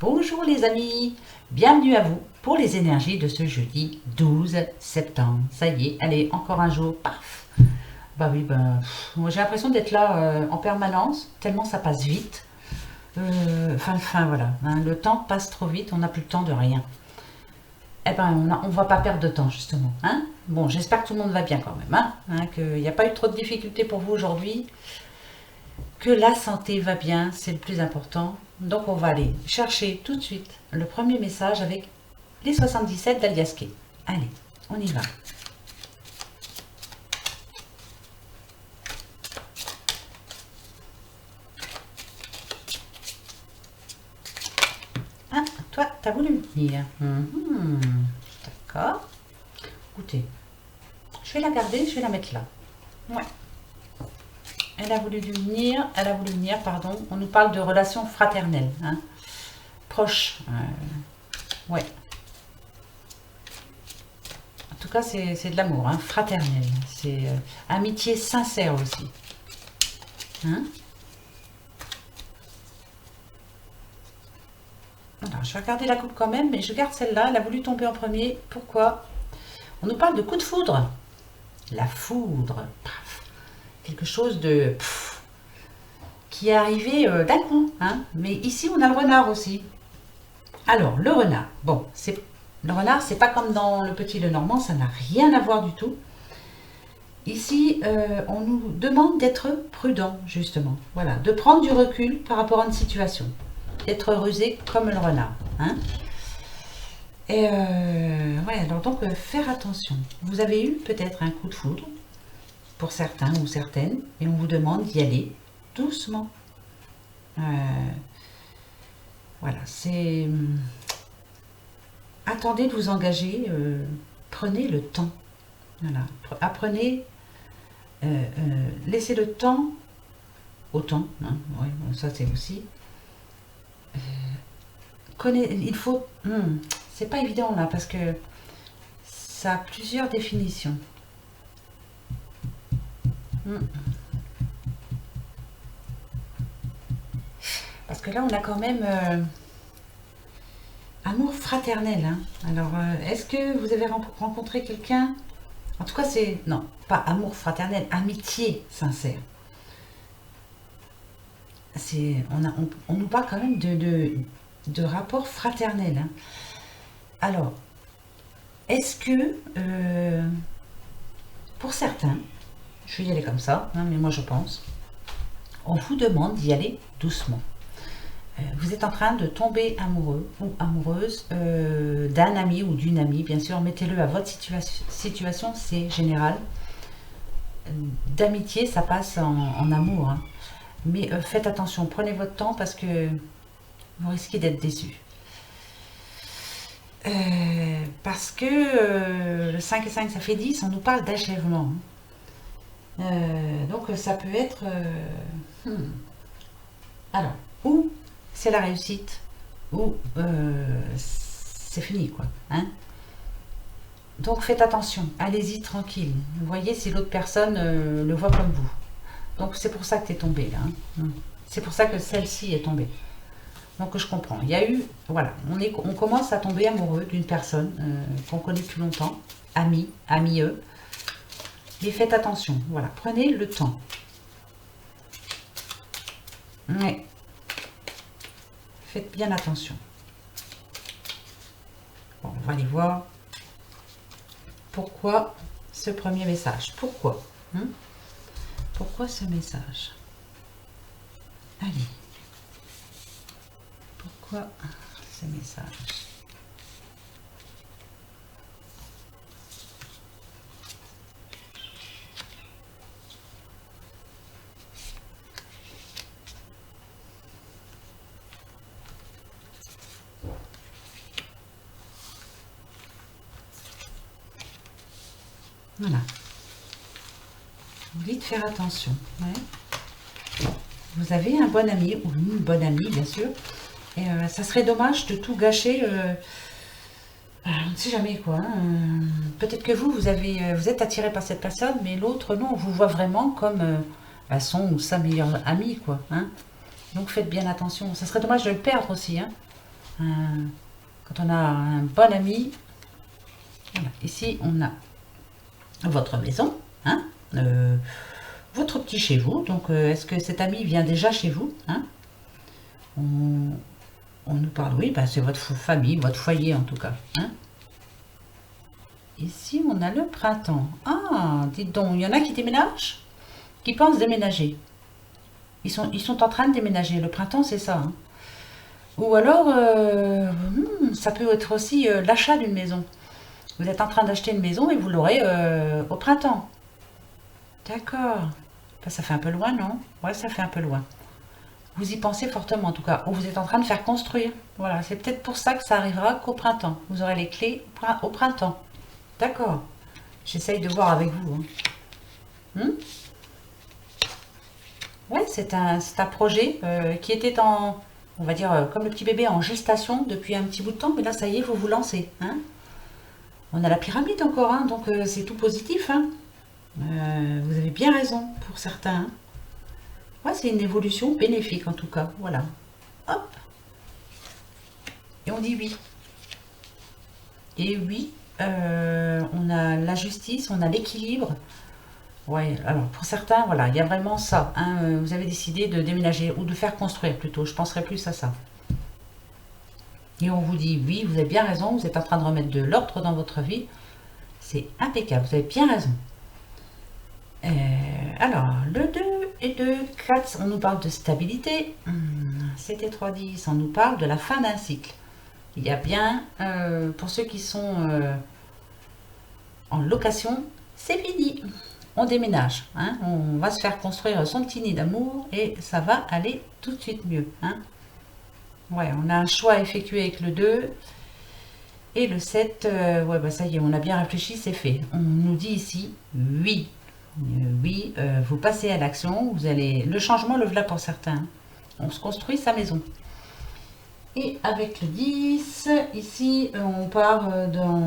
Bonjour les amis, bienvenue à vous pour les énergies de ce jeudi 12 septembre. Ça y est, allez, encore un jour, paf. Bah oui, j'ai l'impression d'être là en permanence, tellement ça passe vite. Voilà, hein, le temps passe trop vite, on n'a plus le temps de rien. Eh ben, on va pas perdre de temps justement. Hein, bon, j'espère que tout le monde va bien quand même, qu'il n'y a pas eu trop de difficultés pour vous aujourd'hui, que la santé va bien, c'est le plus important. Donc on va aller chercher tout de suite le premier message avec les 77 d'Aliasqué. Allez, on y va. Ah, toi, t'as voulu venir. D'accord. Écoutez, je vais la garder, je vais la mettre là. Ouais. Elle a voulu venir, pardon. On nous parle de relations fraternelles, hein, proches. Ouais. En tout cas, c'est de l'amour, hein, fraternel. C'est amitié sincère aussi. Hein. Alors, je vais regarder la coupe quand même, mais je garde celle-là. Elle a voulu tomber en premier. Pourquoi? On nous parle de coup de foudre. La foudre. Paf. Quelque chose de... qui est arrivé d'un coup. Hein. Mais ici, on a le renard aussi. Alors, le renard. Bon, le renard, c'est pas comme dans Le Petit Lenormand. Ça n'a rien à voir du tout. Ici, on nous demande d'être prudent, justement. Voilà, de prendre du recul par rapport à une situation. D'être rusé comme le renard. Hein. Et ouais, alors donc, faire attention. Vous avez eu peut-être un coup de foudre, pour certains ou certaines, et on vous demande d'y aller doucement. Voilà, c'est... Attendez de vous engager, prenez le temps. Voilà, apprenez, laissez le temps au temps. Hein, ouais, ça c'est aussi... il faut... c'est pas évident là, parce que ça a plusieurs définitions. Parce que là, on a quand même amour fraternel. Hein. Alors, est-ce que vous avez rencontré quelqu'un? En tout cas, c'est... Non, pas amour fraternel, amitié sincère. On nous parle quand même de rapport fraternel. Hein. Alors, est-ce que, pour certains, je vais y aller comme ça, hein, mais moi je pense, on vous demande d'y aller doucement. Vous êtes en train de tomber amoureux ou amoureuse d'un ami ou d'une amie, bien sûr, mettez-le à votre situation, c'est général. D'amitié, ça passe en amour. Hein. Mais faites attention, prenez votre temps parce que vous risquez d'être déçus. Parce que le 5 et 5, ça fait 10, on nous parle d'achèvement. Donc ça peut être... Alors, ou c'est la réussite, ou c'est fini, quoi. Hein. Donc faites attention, allez-y tranquille. Vous voyez si l'autre personne le voit comme vous. Donc c'est pour ça que tu es tombé là. Hein. C'est pour ça que celle-ci est tombée. Donc je comprends. Il y a eu, voilà, on commence à tomber amoureux d'une personne qu'on connaît depuis longtemps, ami, eux. Mais faites attention, voilà, prenez le temps. Ouais. Faites bien attention. Bon, on va aller voir pourquoi ce premier message. Pourquoi Pourquoi ce message? Allez. Pourquoi ce message? Voilà. Vous dites faire attention. Ouais. Vous avez un bon ami ou une bonne amie, bien sûr. Et ça serait dommage de tout gâcher. On ne sait jamais quoi. Hein. Peut-être que vous êtes attiré par cette personne, mais l'autre, non, on vous voit vraiment comme son ou sa meilleure amie, quoi. Hein. Donc faites bien attention. Ça serait dommage de le perdre aussi. Hein. quand on a un bon ami. Voilà. Ici, on a votre maison, hein, votre petit chez vous. Donc, est-ce que cet ami vient déjà chez vous, hein? On nous parle, oui, bah, c'est votre famille, votre foyer en tout cas, hein. Ici, on a le printemps. Ah, dites donc, il y en a qui déménagent, qui pensent déménager. Ils sont en train de déménager. Le printemps, c'est ça, hein. Ou alors, ça peut être aussi l'achat d'une maison. Vous êtes en train d'acheter une maison et vous l'aurez au printemps. D'accord. Enfin, ça fait un peu loin, non? Ouais, ça fait un peu loin. Vous y pensez fortement, en tout cas. Ou vous êtes en train de faire construire. Voilà, c'est peut-être pour ça que ça arrivera qu'au printemps. Vous aurez les clés au printemps. D'accord. J'essaye de voir avec vous, hein. Ouais, c'est un projet qui était on va dire, comme le petit bébé en gestation depuis un petit bout de temps. Mais là, ça y est, vous vous lancez, hein. On a la pyramide encore, hein, donc c'est tout positif, hein. Vous avez bien raison pour certains, hein. Ouais, c'est une évolution bénéfique en tout cas. Voilà. Hop. Et on dit oui. Et oui, on a la justice, on a l'équilibre. Ouais, alors pour certains, voilà, il y a vraiment ça, hein, vous avez décidé de déménager ou de faire construire plutôt. Je penserais plus à ça. Et on vous dit oui, vous avez bien raison, vous êtes en train de remettre de l'ordre dans votre vie. C'est impeccable, vous avez bien raison. Alors, le 2 et le 4, on nous parle de stabilité. C'était 3-10, on nous parle de la fin d'un cycle. Il y a bien, pour ceux qui sont en location, c'est fini. On déménage, hein, on va se faire construire son petit nid d'amour et ça va aller tout de suite mieux, hein. Ouais, on a un choix à effectuer avec le 2 et le 7, ouais, bah ça y est, on a bien réfléchi, c'est fait. On nous dit ici, oui. Oui, vous passez à l'action, vous allez... Le changement le voilà pour certains, hein. On se construit sa maison. Et avec le 10, ici, on part dans...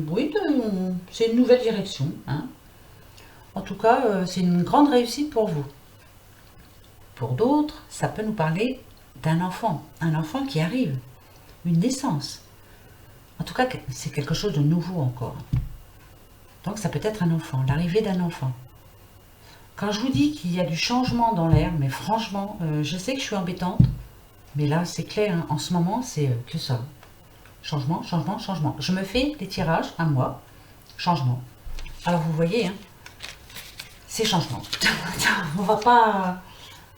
Oui, c'est une nouvelle direction, hein. En tout cas, c'est une grande réussite pour vous. Pour d'autres, ça peut nous parler d'un enfant. Un enfant qui arrive. Une naissance. En tout cas, c'est quelque chose de nouveau encore. Donc ça peut être un enfant, l'arrivée d'un enfant. Quand je vous dis qu'il y a du changement dans l'air, mais franchement, je sais que je suis embêtante, mais là c'est clair, hein, en ce moment c'est que ça. Changement, changement, changement. Je me fais des tirages à moi, changement. Alors vous voyez, hein, c'est changement. on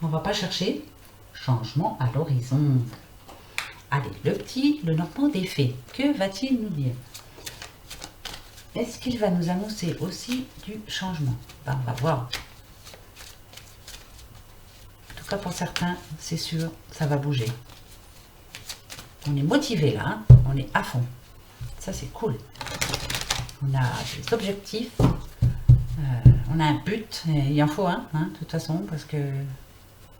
va pas chercher. Changement à l'horizon. Allez, le petit, le Normand des fées, que va-t-il nous dire? Est-ce qu'il va nous annoncer aussi du changement? Ben, on va voir. En tout cas, pour certains, c'est sûr, ça va bouger. On est motivé là, hein, on est à fond. Ça, c'est cool. On a des objectifs, on a un but, et il en faut un, hein, de toute façon, parce que,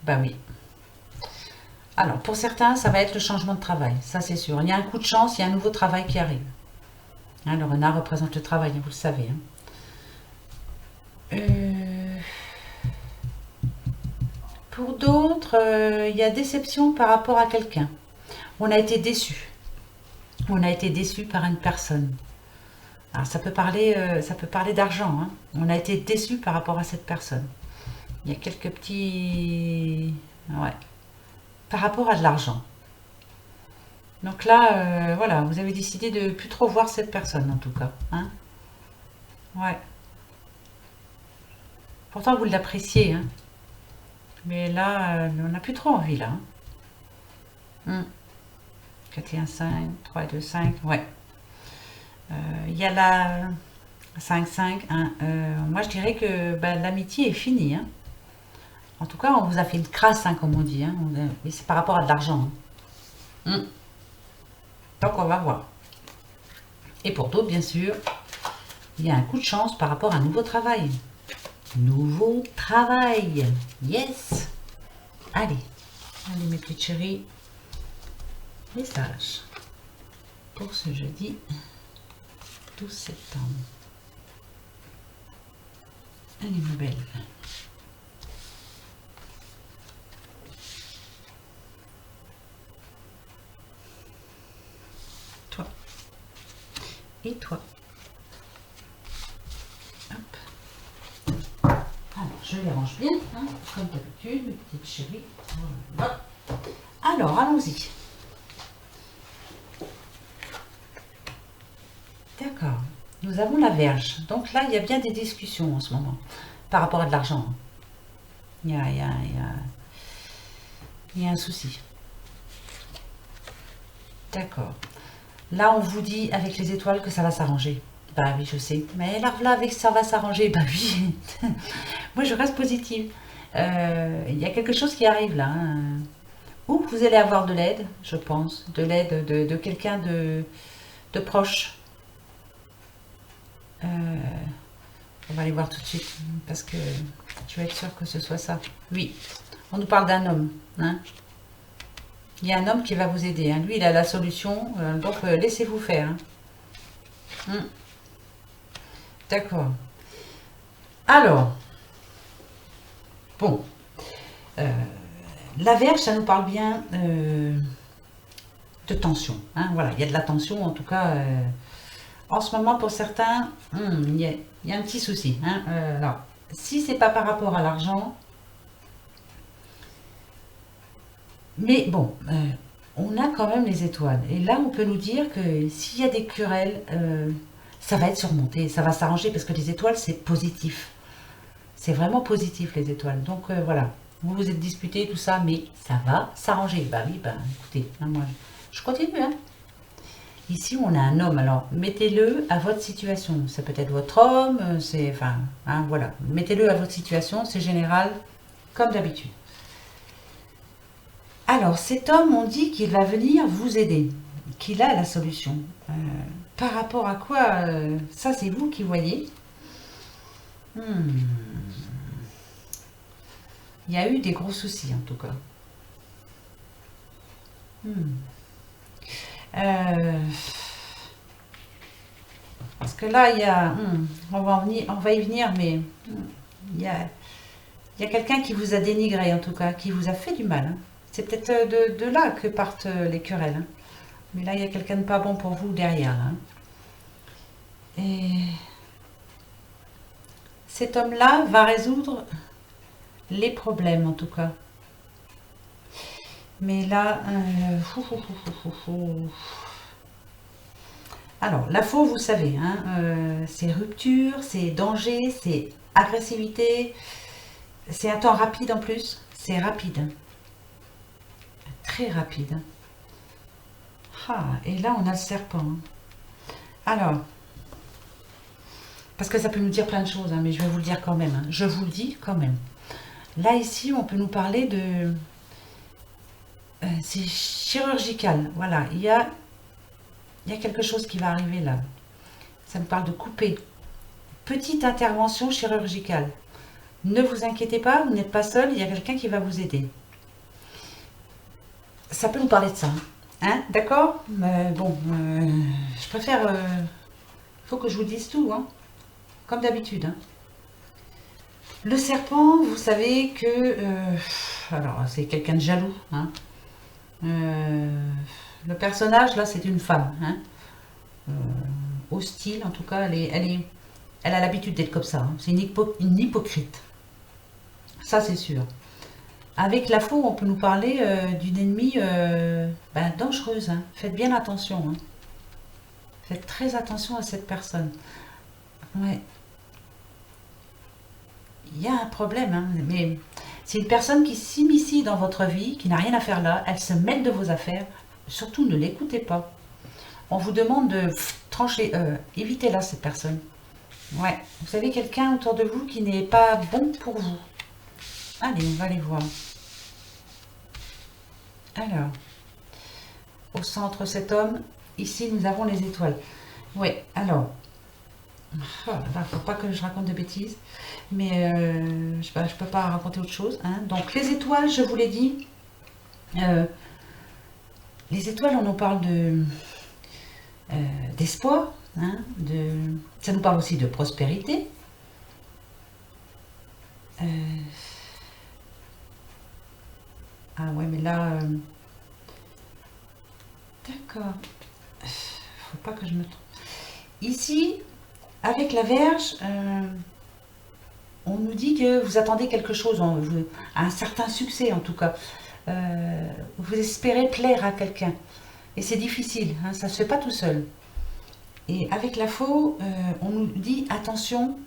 bah oui. Alors, pour certains, ça va être le changement de travail, ça c'est sûr. Il y a un coup de chance, il y a un nouveau travail qui arrive. Hein, le renard représente le travail, vous le savez, hein. Pour d'autres, il y a déception par rapport à quelqu'un. On a été déçu. On a été déçu par une personne. Alors ça peut parler d'argent, hein. On a été déçu par rapport à cette personne. Il y a quelques petits... Ouais. Par rapport à de l'argent. Donc là, voilà, vous avez décidé de plus trop voir cette personne en tout cas, hein. Ouais. Pourtant vous l'appréciez, hein. Mais là, on n'a plus trop envie là, hein. 4 et 1, 5, 3 et 2, 5, ouais. Il y a la 5, 5, 1. Moi je dirais que bah, l'amitié est finie, hein. En tout cas, on vous a fait une crasse, hein, comme on dit, hein. Mais c'est par rapport à de l'argent, hein. Donc on va voir. Et pour d'autres, bien sûr, il y a un coup de chance par rapport à un nouveau travail. Nouveau travail. Yes. Allez, mes petites chéries. Message pour ce jeudi 12 septembre. Allez, ma belle. et toi. Hop. Alors, je les range bien, hein, comme d'habitude, mes petites chéries. Voilà. Alors, allons-y. D'accord. Nous avons la Vierge. Donc là, il y a bien des discussions en ce moment par rapport à de l'argent. Il y a un souci. D'accord. Là, on vous dit avec les étoiles que ça va s'arranger. Bah oui, je sais. Mais alors là, avec ça va s'arranger. Bah oui. Moi, je reste positive. Il y a quelque chose qui arrive là, hein. Ou vous allez avoir de l'aide, je pense. De l'aide de quelqu'un de proche. On va aller voir tout de suite. Parce que je vais être sûre que ce soit ça. Oui. On nous parle d'un homme, hein. Il y a un homme qui va vous aider, hein. Lui, il a la solution. Donc, laissez-vous faire, hein. D'accord. Alors, bon. La Vierge, ça nous parle bien de tension, hein. Voilà, il y a de la tension, en tout cas. En ce moment, pour certains, il y a un petit souci, hein. Alors, si c'est pas par rapport à l'argent, mais bon, on a quand même les étoiles. Et là, on peut nous dire que s'il y a des querelles, ça va être surmonté, ça va s'arranger parce que les étoiles, c'est positif. C'est vraiment positif, les étoiles. Donc voilà, vous vous êtes disputés, tout ça, mais ça va s'arranger. Bah oui, bah écoutez, hein, moi, je continue, hein. Ici, on a un homme, alors mettez-le à votre situation. Ça peut être votre homme, c'est, enfin, hein, voilà. Mettez-le à votre situation, c'est général, comme d'habitude. Alors, cet homme, on dit qu'il va venir vous aider, qu'il a la solution. Par rapport à quoi ça, c'est vous qui voyez. Hmm. Il y a eu des gros soucis, en tout cas. Hmm. Euh, Parce que là, il y a, on va y venir, mais il y a, il y a quelqu'un qui vous a dénigré, en tout cas, qui vous a fait du mal, hein. C'est peut-être de là que partent les querelles, hein. Mais là, il y a quelqu'un de pas bon pour vous derrière, hein. Et cet homme-là va résoudre les problèmes, en tout cas. Mais là, alors, la faux, vous savez, hein, c'est rupture, c'est danger, c'est agressivité, c'est un temps rapide en plus. C'est rapide, hein, très rapide, hein. Ah, et là, on a le serpent, hein. Alors, parce que ça peut nous dire plein de choses, hein, mais je vais vous le dire quand même, hein. Je vous le dis quand même. Là, ici, on peut nous parler de... c'est chirurgical, voilà. Il y a quelque chose qui va arriver là. Ça me parle de couper. Petite intervention chirurgicale. Ne vous inquiétez pas, vous n'êtes pas seul, il y a quelqu'un qui va vous aider. Ça peut nous parler de ça, hein, d'accord. Bon, je préfère... il faut que je vous dise tout, hein, comme d'habitude, hein. Le serpent, vous savez que... alors, c'est quelqu'un de jaloux, hein. Le personnage, là, c'est une femme, hein. Hostile, en tout cas, elle a l'habitude d'être comme ça, hein. C'est une hypocrite. Ça, c'est sûr. Avec la faux, on peut nous parler d'une ennemie dangereuse, hein. Faites bien attention, hein. Faites très attention à cette personne. Ouais, il y a un problème, hein, mais c'est une personne qui s'immisce dans votre vie, qui n'a rien à faire là. Elle se mêle de vos affaires. Surtout, ne l'écoutez pas. On vous demande de trancher. Évitez-la, cette personne. Ouais, vous avez quelqu'un autour de vous qui n'est pas bon pour vous. Allez, on va aller voir. Alors, au centre, cet homme. Ici, nous avons les étoiles. Oui, alors. Oh, faut pas que je raconte de bêtises. Mais je ne peux pas raconter autre chose, hein. Donc, les étoiles, je vous l'ai dit. Les étoiles, on nous parle d'espoir, hein, ça nous parle aussi de prospérité. Ah ouais, mais là, d'accord. Faut pas que je me trompe. Ici, avec la Vierge, on nous dit que vous attendez quelque chose, un certain succès en tout cas. Vous espérez plaire à quelqu'un. Et c'est difficile, hein, ça ne se fait pas tout seul. Et avec la faux, on nous dit attention,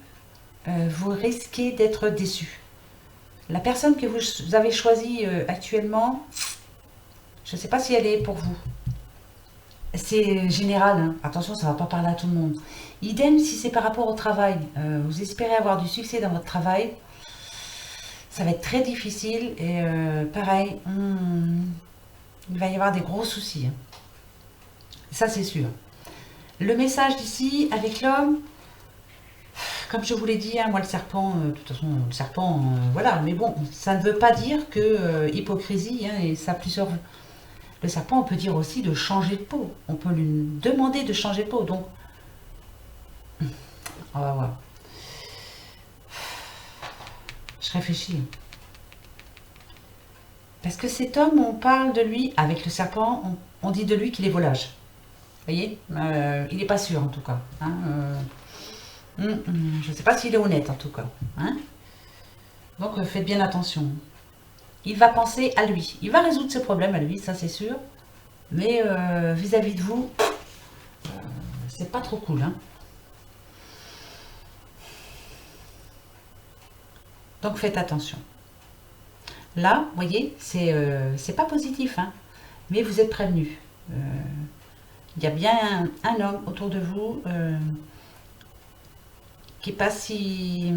vous risquez d'être déçu. La personne que vous avez choisie actuellement, je ne sais pas si elle est pour vous. C'est général, hein. Attention, ça ne va pas parler à tout le monde. Idem si c'est par rapport au travail. Vous espérez avoir du succès dans votre travail. Ça va être très difficile et pareil, il va y avoir des gros soucis, hein. Ça, c'est sûr. Le message d'ici avec l'homme, comme je vous l'ai dit, hein, moi le serpent, de toute façon, le serpent, voilà. Mais bon, ça ne veut pas dire que hypocrisie, hein, et ça a plusieurs. Le serpent, on peut dire aussi de changer de peau. On peut lui demander de changer de peau. Donc, on va voir. Je réfléchis. Parce que cet homme, on parle de lui, avec le serpent, on dit de lui qu'il est volage. Vous voyez, il n'est pas sûr en tout cas, hein, je ne sais pas s'il est honnête en tout cas, hein. Donc faites bien attention. Il va penser à lui. Il va résoudre ses problèmes à lui, ça c'est sûr. Mais vis-à-vis de vous, c'est pas trop cool, hein. Donc faites attention. Là, vous voyez, c'est pas positif, hein. Mais vous êtes prévenu. Il y a bien un homme autour de vous qui n'est pas si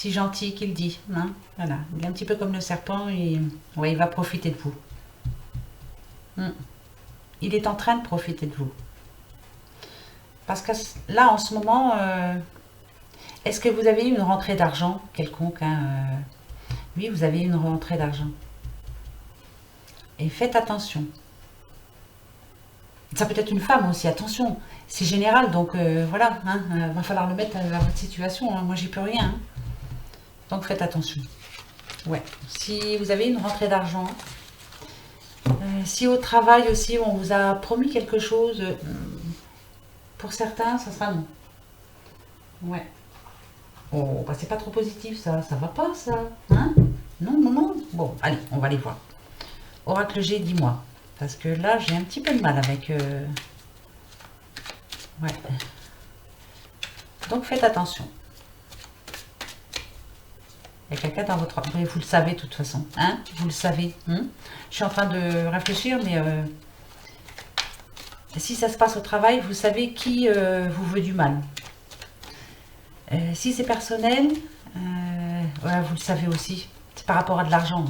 gentil qu'il dit, hein. Voilà. Il est un petit peu comme le serpent et ouais, il va profiter de vous. Il est en train de profiter de vous. Parce que là, en ce moment, est-ce que vous avez une rentrée d'argent quelconque, hein, oui, vous avez une rentrée d'argent. Et faites attention. Ça peut être une femme aussi, attention. C'est général, donc voilà, hein, va falloir le mettre à votre situation, hein. Moi, j'y peux rien, hein. Donc faites attention. Ouais. Si vous avez une rentrée d'argent, si au travail aussi, on vous a promis quelque chose, pour certains, ça sera non. Ouais. Oh, bah c'est pas trop positif, ça va pas, ça. Hein? Non, non, non. Bon, allez, on va aller voir. Oracle G, dis-moi. Parce que là, j'ai un petit peu de mal avec... Ouais. Donc, faites attention. Il y a quelqu'un dans votre... Mais vous le savez, de toute façon. Hein? Vous le savez. Hein? Je suis en train de réfléchir, mais... si ça se passe au travail, vous savez qui vous veut du mal. Si c'est personnel, ouais, vous le savez aussi. C'est par rapport à de l'argent,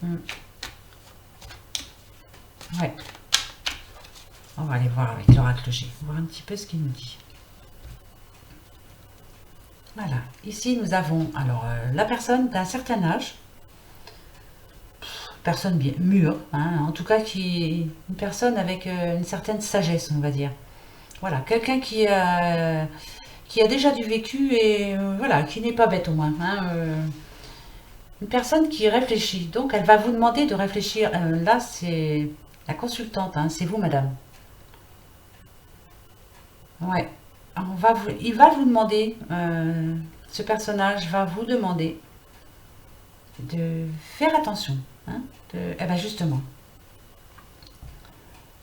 hein. Ouais. On va aller voir avec l'oracle G. Voir un petit peu ce qu'il nous dit. Voilà. Ici, nous avons alors la personne d'un certain âge. Personne bien mûre, hein, en tout cas une personne avec une certaine sagesse, on va dire. Voilà, quelqu'un qui a déjà du vécu et voilà, qui n'est pas bête au moins, hein, une personne qui réfléchit. Donc, elle va vous demander de réfléchir. Là, c'est la consultante, hein, c'est vous, madame. Ouais. Il va vous demander, ce personnage va vous demander de faire attention, hein, eh ben justement,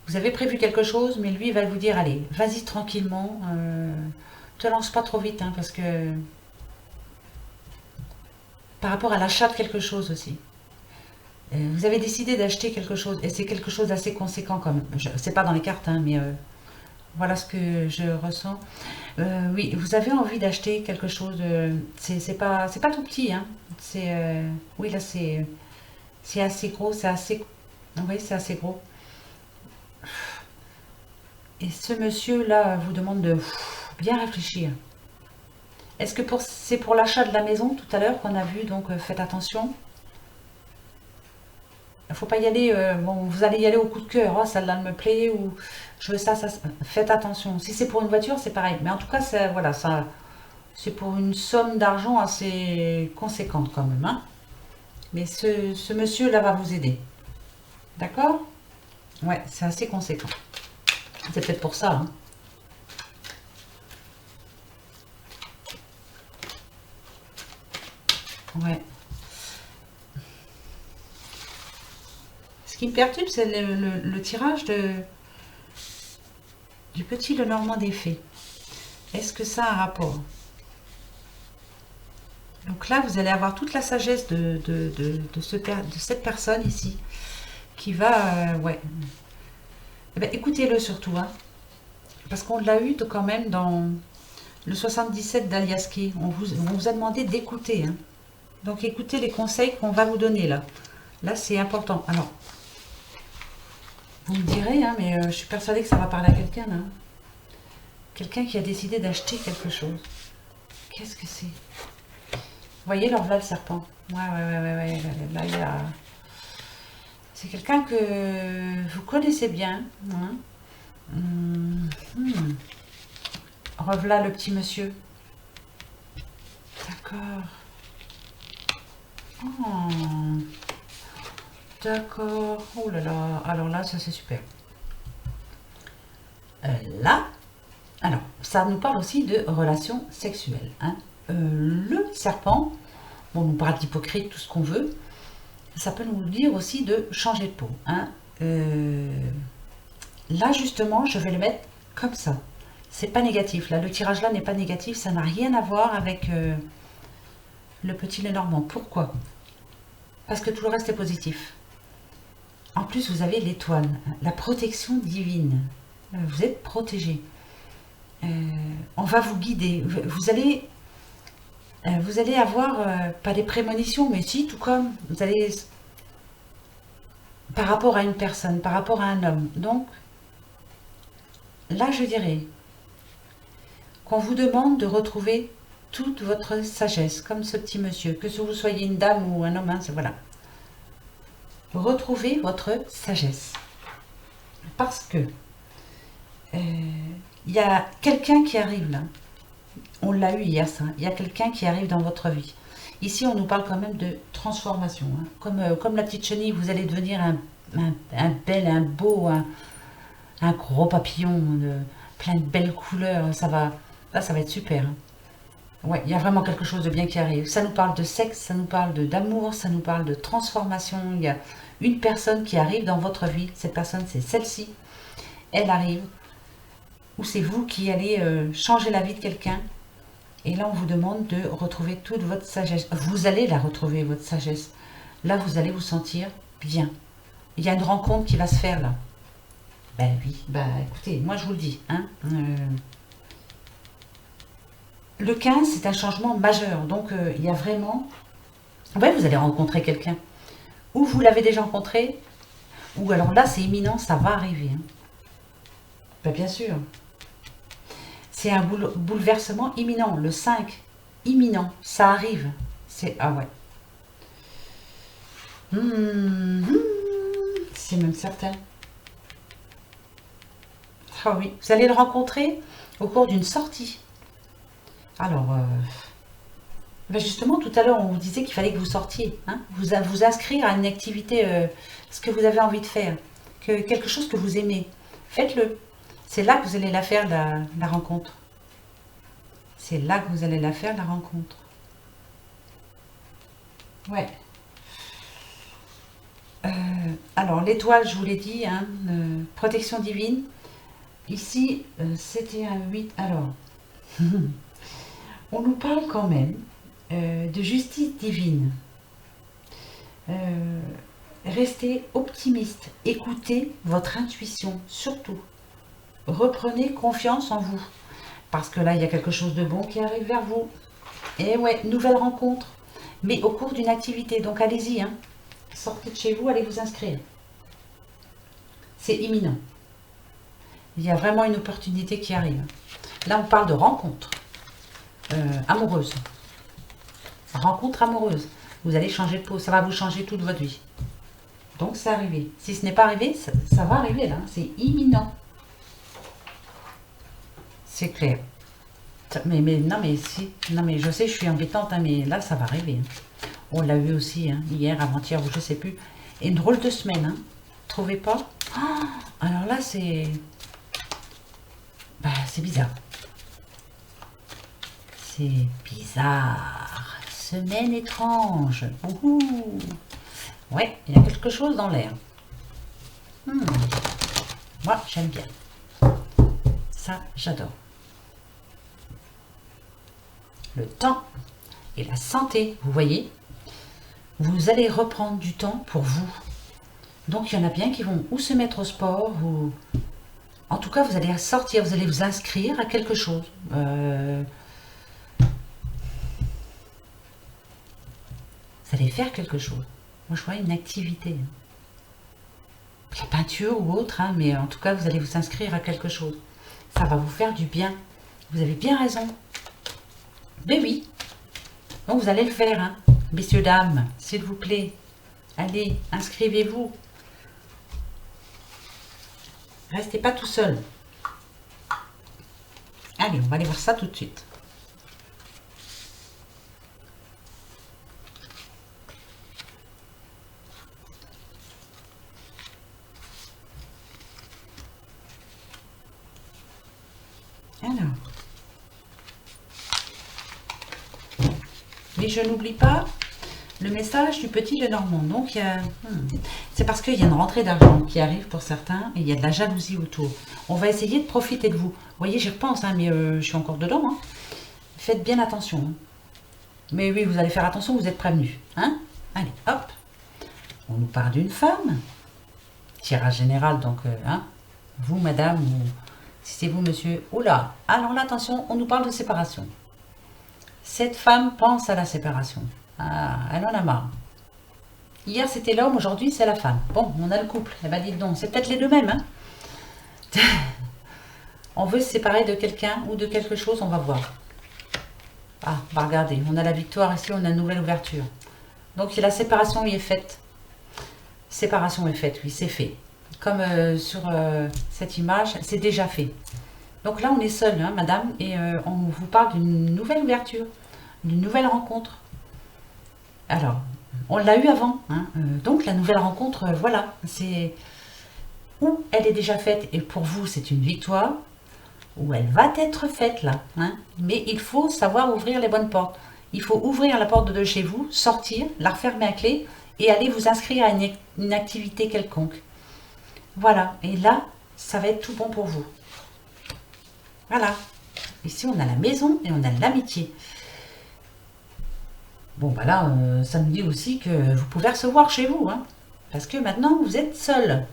vous avez prévu quelque chose, mais lui, il va vous dire, allez, vas-y tranquillement, te lance pas trop vite, hein, parce que par rapport à l'achat de quelque chose aussi. Vous avez décidé d'acheter quelque chose, et c'est quelque chose d'assez conséquent quand même. C'est pas dans les cartes, hein, mais voilà ce que je ressens. Oui, vous avez envie d'acheter quelque chose, c'est pas tout petit, hein. Oui, là, c'est assez gros, oui, c'est assez gros. Et ce monsieur-là vous demande de bien réfléchir. Est-ce que c'est pour l'achat de la maison tout à l'heure qu'on a vu, donc faites attention. Il ne faut pas y aller, bon, vous allez y aller au coup de cœur, oh, celle-là me plaît, ou je veux ça, faites attention. Si c'est pour une voiture, c'est pareil. Mais en tout cas, voilà, c'est pour une somme d'argent assez conséquente quand même, hein. Mais ce monsieur-là va vous aider. D'accord? Ouais, c'est assez conséquent. C'est peut-être pour ça, hein. Ouais. Ce qui me perturbe, c'est le tirage du petit Lenormand des Fées. Est-ce que ça a un rapport? Donc là, vous allez avoir toute la sagesse de cette personne ici qui va... ouais. Eh ben, écoutez-le surtout, hein, parce qu'on l'a eu quand même dans le 77 d'Alias Kay. On vous a demandé d'écouter. Hein. Donc écoutez les conseils qu'on va vous donner là. Là, c'est important. Alors, vous me direz, hein, mais je suis persuadée que ça va parler à quelqu'un là. Quelqu'un qui a décidé d'acheter quelque chose. Qu'est-ce que c'est? Vous voyez, leur voilà le serpent. Ouais. Là, il y a... C'est quelqu'un que vous connaissez bien. Hein. Revoilà le petit monsieur. D'accord. Oh. D'accord. Oh là là. Alors là, ça c'est super. Là, alors, ça nous parle aussi de relations sexuelles. Hein. Le serpent, bon, on nous parle d'hypocrite, tout ce qu'on veut. Ça peut nous dire aussi de changer de peau. Hein. Là, justement, je vais le mettre comme ça. C'est pas négatif. Là, le tirage là n'est pas négatif. Ça n'a rien à voir avec le petit Lenormand. Pourquoi? Parce que tout le reste est positif. En plus, vous avez l'étoile, la protection divine. Vous êtes protégé. On va vous guider. Vous allez avoir, pas des prémonitions, mais si, tout comme, vous allez, par rapport à une personne, par rapport à un homme. Donc, là, je dirais qu'on vous demande de retrouver toute votre sagesse, comme ce petit monsieur, que vous soyez une dame ou un homme, hein, voilà. Retrouvez votre sagesse. Parce que il y a quelqu'un qui arrive là. On l'a eu hier, ça. Il y a quelqu'un qui arrive dans votre vie. Ici, on nous parle quand même de transformation. Hein. Comme la petite chenille, vous allez devenir un bel, un beau, un gros papillon, plein de belles couleurs. Là, ça va être super. Hein. Ouais, il y a vraiment quelque chose de bien qui arrive. Ça nous parle de sexe, ça nous parle d'amour, ça nous parle de transformation. Il y a une personne qui arrive dans votre vie. Cette personne, c'est celle-ci. Elle arrive. Ou c'est vous qui allez changer la vie de quelqu'un. Et là, on vous demande de retrouver toute votre sagesse. Vous allez la retrouver, votre sagesse. Là, vous allez vous sentir bien. Il y a une rencontre qui va se faire, là. Ben oui, ben écoutez, moi je vous le dis. Hein, le 15, c'est un changement majeur. Donc, il y a vraiment... Ouais, vous allez rencontrer quelqu'un. Ou vous l'avez déjà rencontré, ou alors là, c'est imminent, ça va arriver. Hein. Ben, bien sûr. C'est un bouleversement imminent. Le 5, imminent. Ça arrive. C'est... Ah ouais. C'est même certain. Ah oui. Vous allez le rencontrer au cours d'une sortie. Alors, ben justement, tout à l'heure, on vous disait qu'il fallait que vous sortiez. Hein, vous inscrire à une activité, ce que vous avez envie de faire. Quelque chose que vous aimez. Faites-le. C'est là que vous allez la faire, la rencontre. C'est là que vous allez la faire, la rencontre. Ouais. Alors, l'étoile, je vous l'ai dit, hein, protection divine. Ici, c'était un 8. Alors, on nous parle quand même de justice divine. Restez optimiste. Écoutez votre intuition, surtout. Reprenez confiance en vous. Parce que là, il y a quelque chose de bon qui arrive vers vous. Et ouais, nouvelle rencontre. Mais au cours d'une activité. Donc allez-y. Hein. Sortez de chez vous, allez vous inscrire. C'est imminent. Il y a vraiment une opportunité qui arrive. Là, on parle de rencontre amoureuse. Rencontre amoureuse. Vous allez changer de peau. Ça va vous changer toute votre vie. Donc, c'est arrivé. Si ce n'est pas arrivé, ça va arriver là. C'est imminent. C'est clair. Mais non, mais si. Non, mais je sais, je suis embêtante, hein, mais là, ça va arriver. Hein. On l'a eu aussi, hein, hier, avant-hier, ou je sais plus. Et une drôle de semaine, hein. Trouvez pas? Oh, alors là, c'est... Bah, c'est bizarre. C'est bizarre. semaine étrange. Ouhou. Ouais, il y a quelque chose dans l'air. Moi, j'aime bien. Ça, j'adore. Le temps et la santé, vous voyez, vous allez reprendre du temps pour vous. Donc, il y en a bien qui vont ou se mettre au sport, ou... En tout cas, vous allez sortir, vous allez vous inscrire à quelque chose. Vous allez faire quelque chose. Moi, je vois une activité. La peinture ou autre, hein, mais en tout cas, vous allez vous inscrire à quelque chose. Ça va vous faire du bien. Vous avez bien raison. Mais oui. Donc, vous allez le faire, hein. Messieurs, dames, s'il vous plaît. Allez, inscrivez-vous. Restez pas tout seul. Allez, on va aller voir ça tout de suite. Alors. Mais je n'oublie pas le message du petit Lenormand. Donc, c'est parce qu'il y a une rentrée d'argent qui arrive pour certains et il y a de la jalousie autour. On va essayer de profiter de vous. Vous voyez, j'y repense, hein, mais je suis encore dedans. Hein. Faites bien attention. Hein. Mais oui, vous allez faire attention, vous êtes prévenus. Hein. Allez, hop. On nous parle d'une femme. Tirage général, donc, hein. Vous, madame, ou si c'est vous, monsieur. Oula. Alors là, attention, on nous parle de séparation. Cette femme pense à la séparation. Ah, elle en a marre. Hier, c'était l'homme, aujourd'hui, c'est la femme. Bon, on a le couple. Eh bien, dites donc, c'est peut-être les deux mêmes. Hein. On veut se séparer de quelqu'un ou de quelque chose, on va voir. Ah, bah regardez, on a la victoire ici, on a une nouvelle ouverture. Donc, la séparation y est faite. Séparation est faite, oui, c'est fait. Comme sur cette image, c'est déjà fait. Donc là, on est seul, hein, madame, et on vous parle d'une nouvelle ouverture, d'une nouvelle rencontre. Alors, on l'a eu avant, hein, donc la nouvelle rencontre, voilà, c'est où elle est déjà faite, et pour vous, c'est une victoire, ou elle va être faite là, hein, mais il faut savoir ouvrir les bonnes portes. Il faut ouvrir la porte de chez vous, sortir, la refermer à clé, et aller vous inscrire à une activité quelconque. Voilà, et là, ça va être tout bon pour vous. Voilà. Ici, on a la maison et on a l'amitié. Bon, bah là, ça nous dit aussi que vous pouvez recevoir chez vous. Hein, parce que maintenant, vous êtes seul.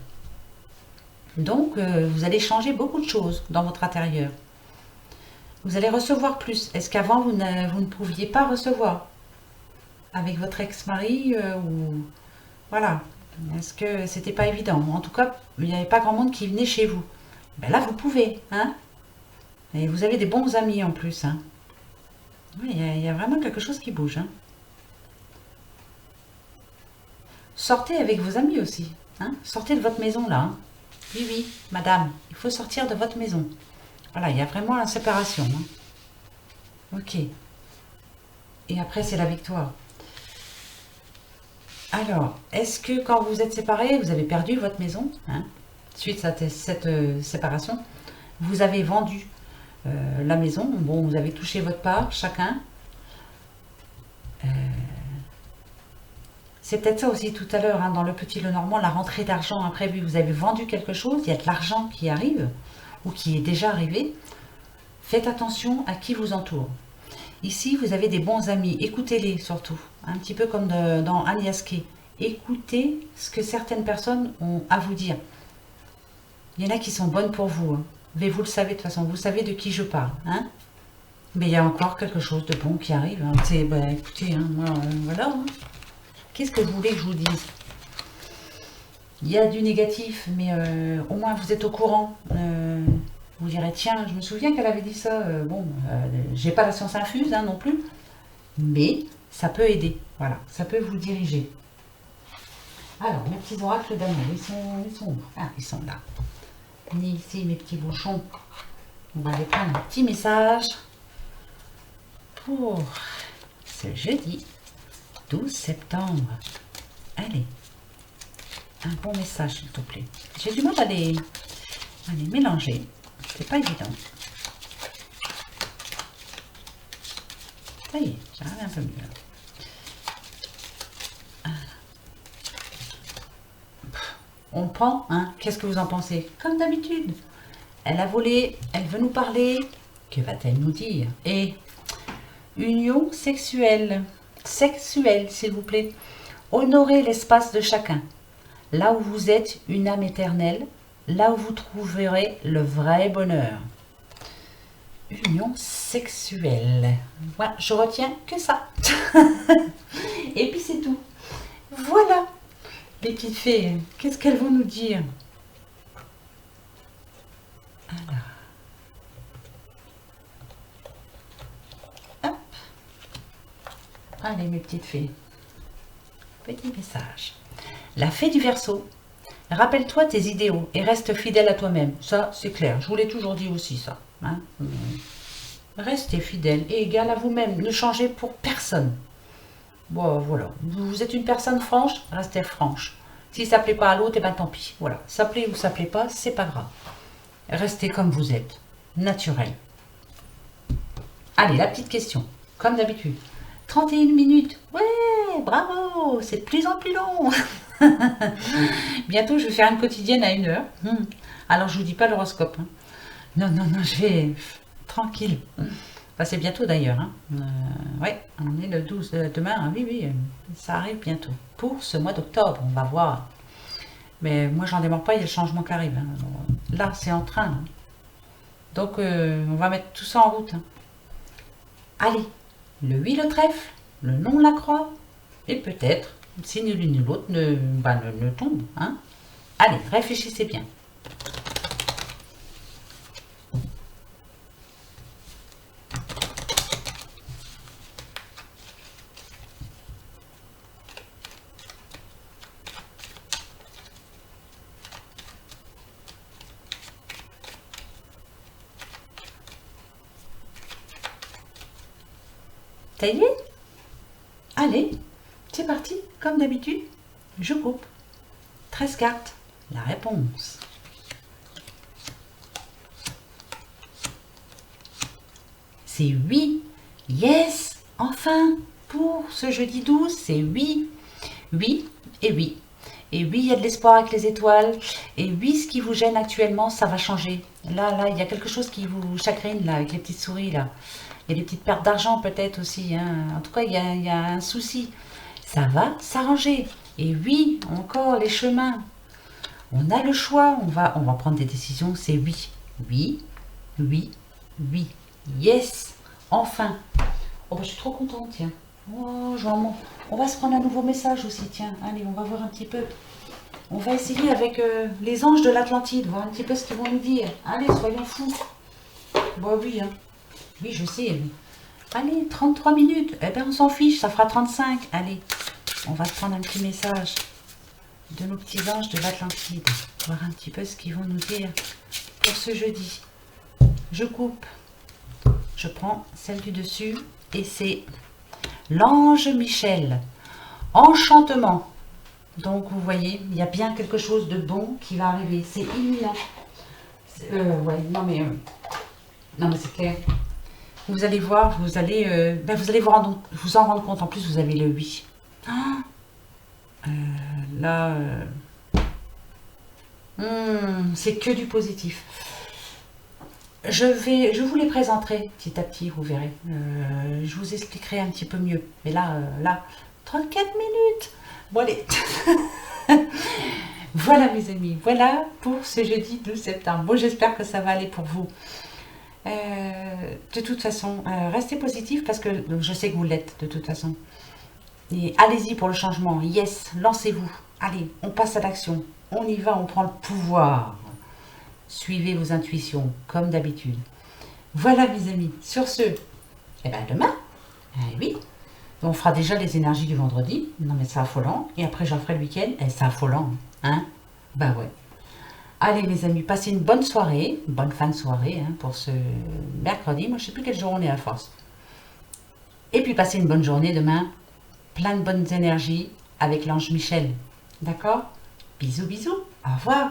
Donc, vous allez changer beaucoup de choses dans votre intérieur. Vous allez recevoir plus. Est-ce qu'avant, vous ne pouviez pas recevoir avec votre ex-mari ou... Voilà. Est-ce que c'était pas évident? En tout cas, il n'y avait pas grand monde qui venait chez vous. Ben là, vous pouvez. Hein. Et vous avez des bons amis en plus. Hein. Oui, il y a vraiment quelque chose qui bouge. Hein. Sortez avec vos amis aussi. Hein. Sortez de votre maison là. Hein. Oui, oui, madame, il faut sortir de votre maison. Voilà, il y a vraiment la séparation. Hein. Ok. Et après, c'est la victoire. Alors, est-ce que quand vous êtes séparés, vous avez perdu votre maison, hein, suite à cette séparation, vous avez vendu la maison, bon, vous avez touché votre part, chacun. C'est peut-être ça aussi tout à l'heure, hein, dans le petit Lenormand, la rentrée d'argent imprévue. Vous avez vendu quelque chose, il y a de l'argent qui arrive, ou qui est déjà arrivé. Faites attention à qui vous entoure. Ici, vous avez des bons amis, écoutez-les surtout, un petit peu comme dans Aliaské. Écoutez ce que certaines personnes ont à vous dire. Il y en a qui sont bonnes pour vous, hein. Mais vous le savez de toute façon, vous savez de qui je parle. Hein. Mais il y a encore quelque chose de bon qui arrive. Hein. Bah, écoutez, hein, moi, voilà. Hein. Qu'est-ce que vous voulez que je vous dise? Il y a du négatif, mais au moins vous êtes au courant. Vous direz, tiens, je me souviens qu'elle avait dit ça. Bon, j'ai pas la science infuse hein, non plus, mais ça peut aider. Voilà, ça peut vous diriger. Alors, mes petits oracles d'amour, ils sont où? Ah, ils sont là. Ni ici, mes petits bouchons. On va aller prendre un petit message pour ce jeudi 12 septembre. Allez, un bon message, s'il te plaît. J'ai du mal à les mélanger. C'est pas évident. Ça y est, j'arrive un peu mieux. On prend, hein? Qu'est-ce que vous en pensez? Comme d'habitude. Elle a volé, elle veut nous parler. Que va-t-elle nous dire? Et union sexuelle. Sexuelle, s'il vous plaît. Honorez l'espace de chacun. Là où vous êtes une âme éternelle, là où vous trouverez le vrai bonheur. Union sexuelle. Moi, je retiens que ça. Et puis c'est tout. Voilà. Les petites fées, qu'est-ce qu'elles vont nous dire? Alors. Hop. Allez, mes petites fées. Petit message. La fée du Verseau. Rappelle-toi tes idéaux et reste fidèle à toi-même. Ça, c'est clair. Je vous l'ai toujours dit aussi, ça. Hein. Restez fidèle et égal à vous-même. Ne changez pour personne. Bon, voilà. Vous êtes une personne franche, restez franche. Si ça ne plaît pas à l'autre, eh ben tant pis. Voilà. Ça plaît ou ça plaît pas, c'est pas grave. Restez comme vous êtes. Naturel. Allez, la petite question. Comme d'habitude. 31 minutes. Ouais, bravo. C'est de plus en plus long. Bientôt, je vais faire une quotidienne à 1 heure. Alors, je vous dis pas l'horoscope. Hein. Non, non, non, je vais tranquille. Enfin, c'est bientôt d'ailleurs. Hein. Ouais, on est le 12 demain. Hein, oui, oui, ça arrive bientôt. Pour ce mois d'octobre, on va voir. Mais moi, j'en démarre pas, il y a le changement qui arrive. Hein. Là, c'est en train. Hein. Donc, on va mettre tout ça en route. Hein. Allez, le 8 le trèfle, le non la croix, et peut-être, si ni l'une ni l'autre ne tombe. Hein. Allez, réfléchissez bien. Ça y est? Allez, c'est parti, comme d'habitude. Je coupe. 13 cartes. La réponse. C'est oui. Yes. Enfin, pour ce jeudi 12, c'est oui. Oui et oui. Et oui, il y a de l'espoir avec les étoiles. Et oui, ce qui vous gêne actuellement, ça va changer. Là, il y a quelque chose qui vous chagrine, là, avec les petites souris, là. Il y a des petites pertes d'argent, peut-être, aussi. Hein. En tout cas, il y a un souci. Ça va s'arranger. Et oui, encore les chemins. On a le choix. On va prendre des décisions. C'est oui. Oui, oui, oui. Yes. Enfin. Oh, bah, je suis trop contente, tiens. Oh, on va se prendre un nouveau message aussi, tiens. Allez, on va voir un petit peu. On va essayer avec les anges de l'Atlantide, voir un petit peu ce qu'ils vont nous dire. Allez, soyons fous. Bon, oui, hein. Oui, je sais. Allez, 33 minutes. Eh bien, on s'en fiche, ça fera 35. Allez, on va se prendre un petit message de nos petits anges de l'Atlantide. Voir un petit peu ce qu'ils vont nous dire pour ce jeudi. Je coupe. Je prends celle du dessus et c'est l'ange Michel. Enchantement. Donc, vous voyez, il y a bien quelque chose de bon qui va arriver. C'est imminent. Ouais, non mais c'est clair. Vous allez voir, vous allez vous en rendre compte. En plus, vous avez le oui. Là, c'est que du positif. Je vous les présenterai petit à petit, vous verrez. Je vous expliquerai un petit peu mieux. Mais là, 34 minutes. Bon, allez. Voilà, mes amis. Voilà pour ce jeudi 12 septembre. Bon, j'espère que ça va aller pour vous. De toute façon, restez positif parce que je sais que vous l'êtes de toute façon. Et allez-y pour le changement. Yes, lancez-vous. Allez, on passe à l'action. On y va, on prend le pouvoir. Suivez vos intuitions, comme d'habitude. Voilà, mes amis. Sur ce, eh bien demain, oui, on fera déjà les énergies du vendredi. Non, mais c'est affolant. Et après, j'en ferai le week-end. Et c'est affolant. Hein? Bah ouais. Allez, mes amis, passez une bonne soirée. Bonne fin de soirée hein, pour ce mercredi. Moi, je ne sais plus quel jour on est à force. Et puis, passez une bonne journée demain. Plein de bonnes énergies avec l'ange Michel. D'accord? Bisous, bisous. Au revoir.